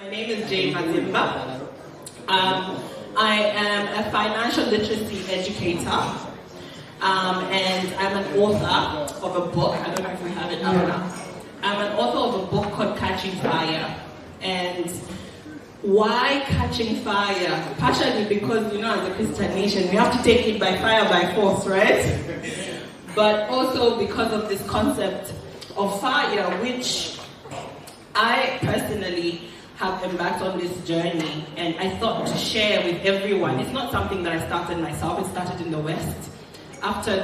My name is Jayne Mazimba. I am a financial literacy educator, and I'm an author of a book. I don't know if we have it now. I'm an author of a book called Catching F.I.R.E. And why Catching F.I.R.E? Partially because, as a Christian nation, we have to take it by fire by force, right? But also because of this concept of fire, which I personally have embarked on this journey, and I thought to share with everyone. It's not something that I started myself. It started in the West after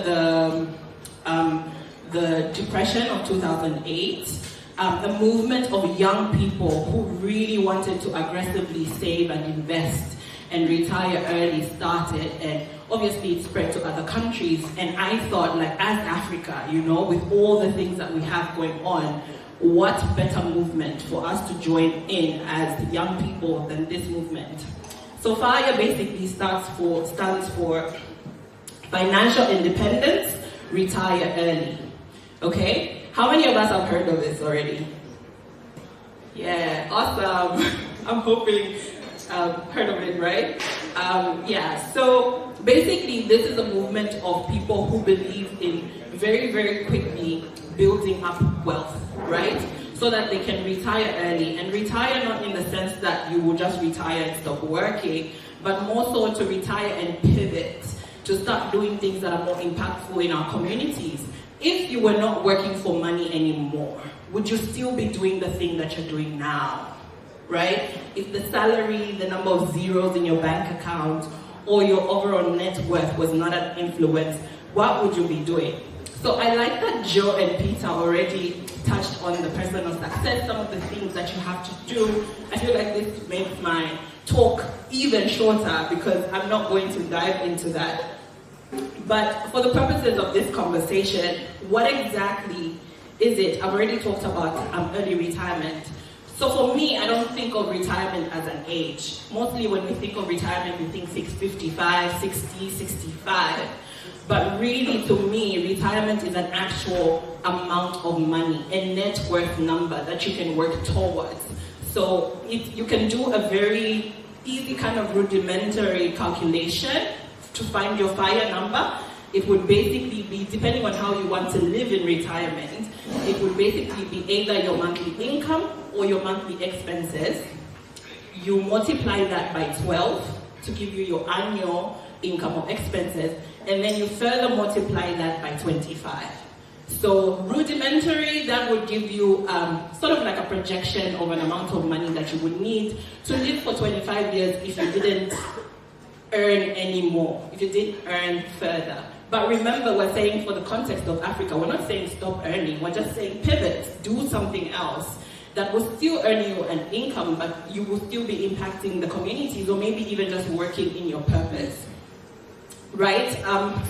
the depression of 2008. The movement of young people who really wanted to aggressively save and invest and retire early started, and obviously it spread to other countries. And I thought, as Africa, with all the things that we have going on, what better movement for us to join in as young people than this movement? So FIRE basically stands for Financial Independence, Retire Early. Okay? How many of us have heard of this already? Yeah, awesome. I'm hoping heard of it, right? So basically this is a movement of people who believe in very, very quickly building up wealth, right? So that they can retire early. And retire not in the sense that you will just retire and stop working, but more so to retire and pivot, to start doing things that are more impactful in our communities. If you were not working for money anymore, would you still be doing the thing that you're doing now, right? If the salary, the number of zeros in your bank account, or your overall net worth was not an influence, what would you be doing? So I like that Joe and Peter already touched on the personal success, some of the things that you have to do. I feel like this makes my talk even shorter because I'm not going to dive into that. But for the purposes of this conversation, what exactly is it? I've already talked about early retirement. So for me, I don't think of retirement as an age. Mostly when we think of retirement, we think 55, 60, 65. But really, to me, retirement is an actual amount of money, a net worth number that you can work towards. So you can do a very easy kind of rudimentary calculation to find your FIRE number. It would basically be, depending on how you want to live in retirement, it would basically be either your monthly income or your monthly expenses. You multiply that by 12 to give you your annual income or expenses, and then you further multiply that by 25. So rudimentary, that would give you sort of like a projection of an amount of money that you would need to live for 25 years if you didn't earn any more, if you didn't earn further. But remember, we're saying for the context of Africa, we're not saying stop earning, we're just saying pivot, do something else that will still earn you an income, but you will still be impacting the communities, or maybe even just working in your purpose. Right?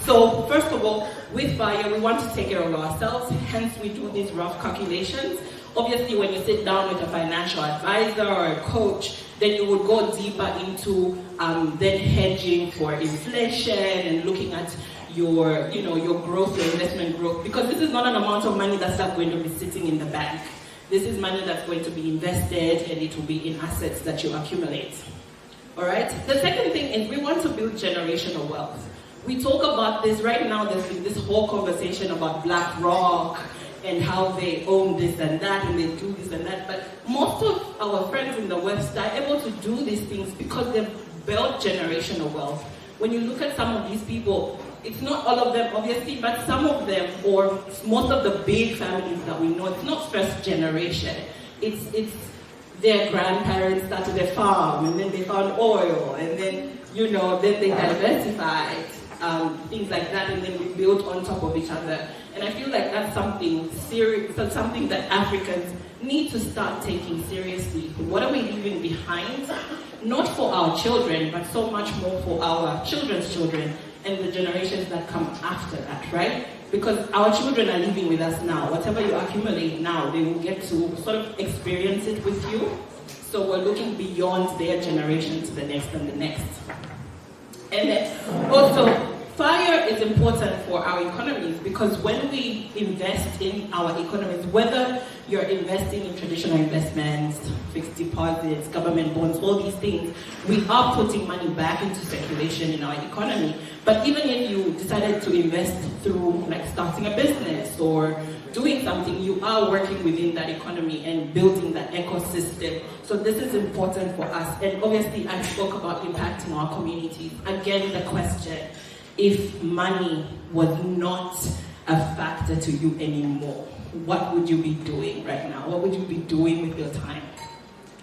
So first of all, with FIRE, we want to take care of ourselves, hence we do these rough calculations. Obviously, when you sit down with a financial advisor or a coach, then you would go deeper into then hedging for inflation and looking at your growth, your investment growth, because this is not an amount of money that's not going to be sitting in the bank. This is money that's going to be invested, and it will be in assets that you accumulate. All right? The second thing is we want to build generational wealth. We talk about this right now. There's been this whole conversation about BlackRock and how they own this and that, and they do this and that. But most of our friends in the West are able to do these things because they've built generational wealth. When you look at some of these people, it's not all of them, obviously, but some of them, or most of the big families that we know, it's not first generation. It's their grandparents started a farm, and then they found oil, and then, then they diversified, things like that, and then we built on top of each other. And I feel like that's something serious, something that Africans need to start taking seriously. What are we leaving behind? Not for our children, but so much more for our children's children and the generations that come after that, right? Because our children are living with us now. Whatever you accumulate now, they will get to sort of experience it with you. So we're looking beyond their generation to the next and the next. And then also, FIRE is important for our economies because when we invest in our economies, whether you're investing in traditional investments, fixed deposits, government bonds, all these things, we are putting money back into circulation in our economy. But even if you decided to invest through like starting a business or doing something, you are working within that economy and building that ecosystem. So this is important for us. And obviously I spoke about impacting our communities. Again, the question, if money was not a factor to you anymore, what would you be doing right now? What would you be doing with your time,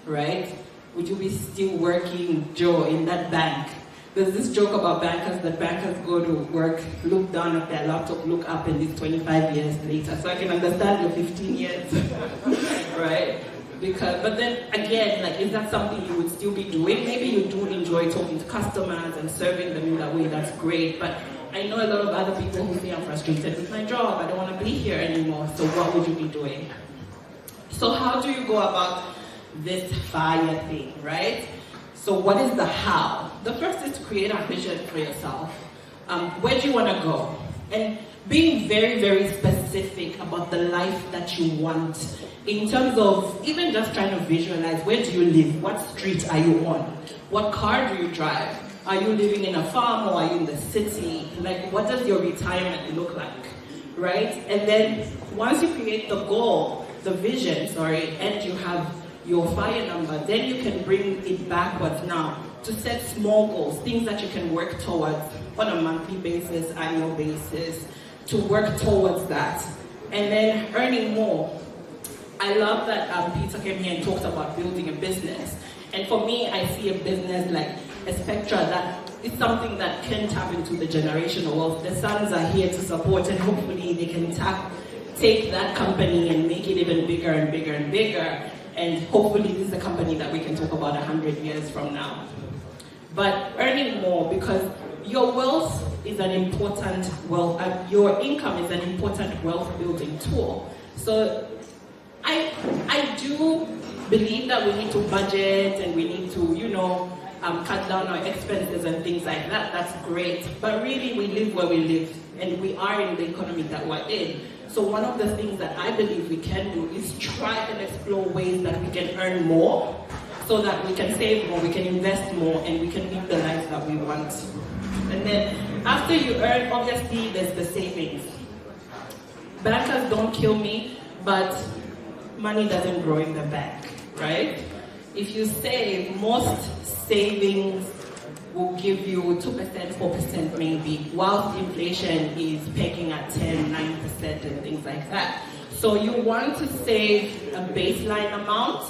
right? Would you be still working, Joe, in that bank? There's this joke about bankers, that bankers go to work, look down at their laptop, look up, and it's 25 years later. So I can understand your 15 years, right? But then again, like, is that something you would still be doing? Maybe you do enjoy talking to customers and serving them in that way, that's great. But I know a lot of other people who say, I'm frustrated with my job, I don't want to be here anymore. So what would you be doing? So how do you go about this FIRE thing, right? So what is the how? The first is to create a vision for yourself. Where do you want to go? And being very, very specific about the life that you want in terms of even just trying to visualize, where do you live? What street are you on? What car do you drive? Are you living in a farm or are you in the city? Like, what does your retirement look like, right? And then once you create the goal, the vision, and you have your FIRE number, then you can bring it backwards now to set small goals, things that you can work towards on a monthly basis, annual basis, to work towards that. And then earning more. I love that Peter came here and talked about building a business. And for me, I see a business like a spectra that is something that can tap into the generational wealth. The sons are here to support, and hopefully they can take that company and make it even bigger and bigger and bigger. And hopefully this is a company that we can talk about 100 years from now. But earning more, because your wealth is an important your income is an important wealth building tool. So I do believe that we need to budget and we need to, cut down our expenses and things like that. That's great. But really, we live where we live, and we are in the economy that we're in. So one of the things that I believe we can do is try and explore ways that we can earn more, so that we can save more, we can invest more, and we can live the life that we want. And then after you earn, obviously there's the savings. Bankers, don't kill me, but money doesn't grow in the bank, right? If you save, most savings will give you 2%, 4% maybe, whilst inflation is pegging at 10, 9% and things like that. So you want to save a baseline amount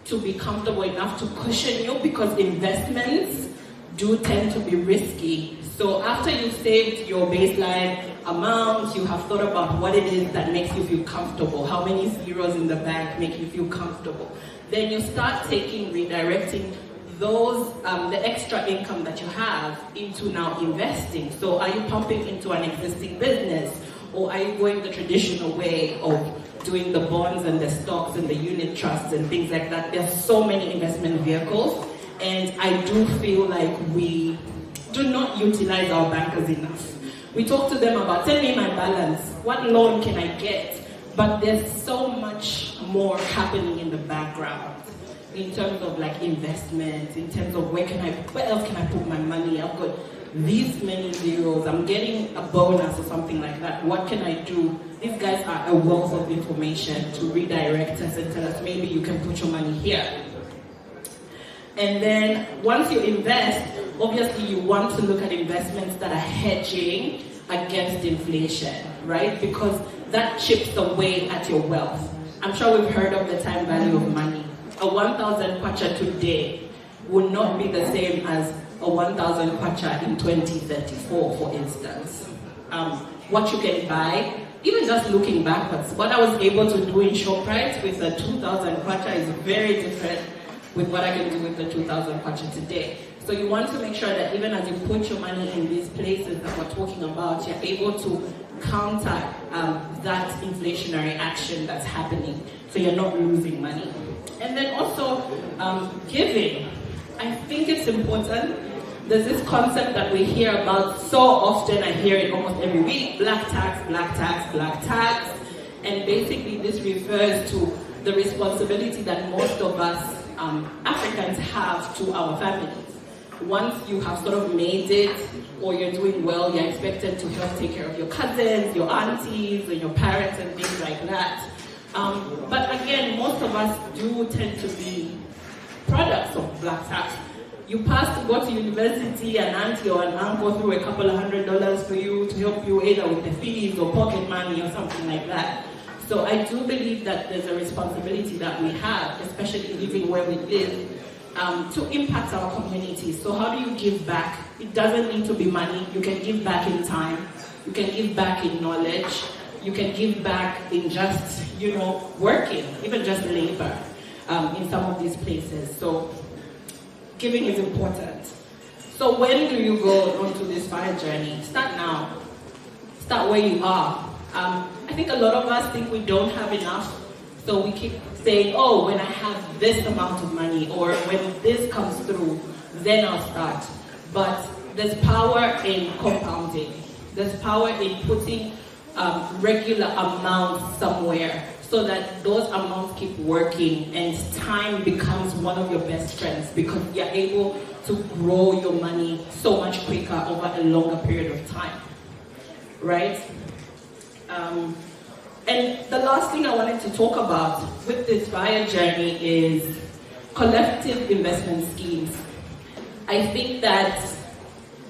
to be comfortable enough to cushion you, because investments do tend to be risky. So after you've saved your baseline amount, you have thought about what it is that makes you feel comfortable, how many zeros in the bank make you feel comfortable. Then you start redirecting those, the extra income that you have into now investing. So are you pumping into an existing business, or are you going the traditional way of doing the bonds and the stocks and the unit trusts and things like that? There's so many investment vehicles, and I do feel like we do not utilize our bankers enough. We talk to them about, tell me my balance, what loan can I get? But there's so much more happening in the background in terms of like investments, in terms of where else can I put my money? I've got these many zeros, I'm getting a bonus or something like that. What can I do? These guys are a wealth of information to redirect us and tell us, maybe you can put your money here. And then once you invest, obviously you want to look at investments that are hedging against inflation, right? Because that chips away at your wealth. I'm sure we've heard of the time value of money. A 1,000 kwacha today will not be the same as a 1,000 kwacha in 2034, for instance. What you can buy, even just looking backwards, what I was able to do in ShopRite with the 2,000 kwacha is very different with what I can do with the 2,000 kwacha today. So you want to make sure that even as you put your money in these places that we're talking about, you're able to counter that inflationary action that's happening, so you're not losing money. And then also giving. I think it's important There's this concept that we hear about so often, I hear it almost every week, black tax, black tax, black tax. And basically this refers to the responsibility that most of us Africans have to our families. Once you have sort of made it, or you're doing well, you're expected to help take care of your cousins, your aunties, and your parents and things like that. But again, most of us do tend to be products of black tax. You pass to go to university, an auntie or an uncle threw a couple of $100 for you to help you either with the fees or pocket money or something like that. So I do believe that there's a responsibility that we have, especially living where we live, to impact our communities. So how do you give back? It doesn't need to be money. You can give back in time. You can give back in knowledge. You can give back in just, working, even just labor in some of these places. So giving is important. So when do you go onto this FIRE journey? Start now. Start where you are. I think a lot of us think we don't have enough, so we keep saying, oh, when I have this amount of money, or when this comes through, then I'll start. But there's power in compounding. There's power in putting regular amounts somewhere so that those amounts keep working and time becomes one of your best friends because you're able to grow your money so much quicker over a longer period of time, right? And the last thing I wanted to talk about with this FIRE journey is collective investment schemes. I think that,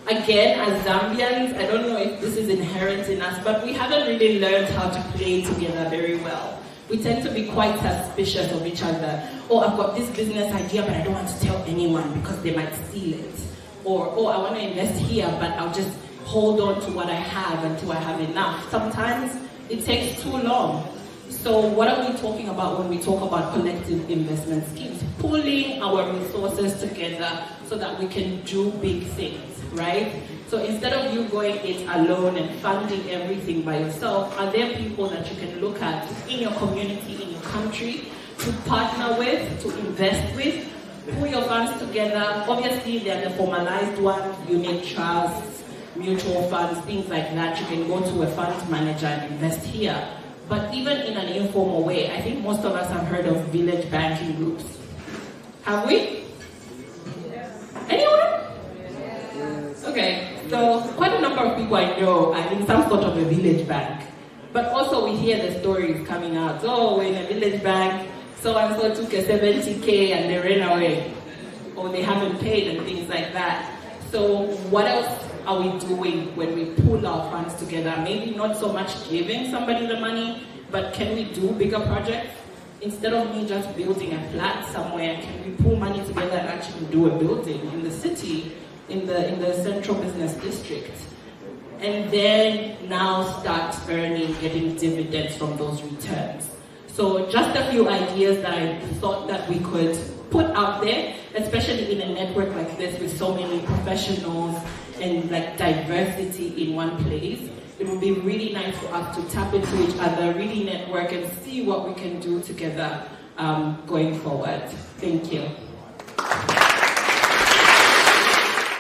again, as Zambians, I don't know if this is inherent in us, but we haven't really learned how to play together very well. We tend to be quite suspicious of each other. Oh, I've got this business idea, but I don't want to tell anyone because they might steal it. Or, oh, I want to invest here, but I'll just hold on to what I have until I have enough. Sometimes it takes too long. So what are we talking about when we talk about collective investment schemes? Pulling our resources together so that we can do big things, right? So instead of you going it alone and funding everything by yourself, are there people that you can look at in your community, in your country, to partner with, to invest with? Pull your funds together. Obviously, there are the formalized ones, unit trusts, mutual funds, things like that. You can go to a fund manager and invest here. But even in an informal way, I think most of us have heard of village banking groups. Have we? Anyone? Okay, so quite a number of people I know are in some sort of a village bank. But also we hear the stories coming out. Oh, we're in a village bank, so-and-so took a 70K and they ran away. Or they haven't paid and things like that. So what else are we doing when we pull our funds together? Maybe not so much giving somebody the money, but can we do bigger projects? Instead of me just building a flat somewhere, can we pull money together and actually do a building in the city, in the central business district? And then now start getting dividends from those returns. So just a few ideas that I thought that we could put out there, especially in a network like this with so many professionals and like diversity in one place. It would be really nice for us to tap into each other, really network and see what we can do together going forward. Thank you.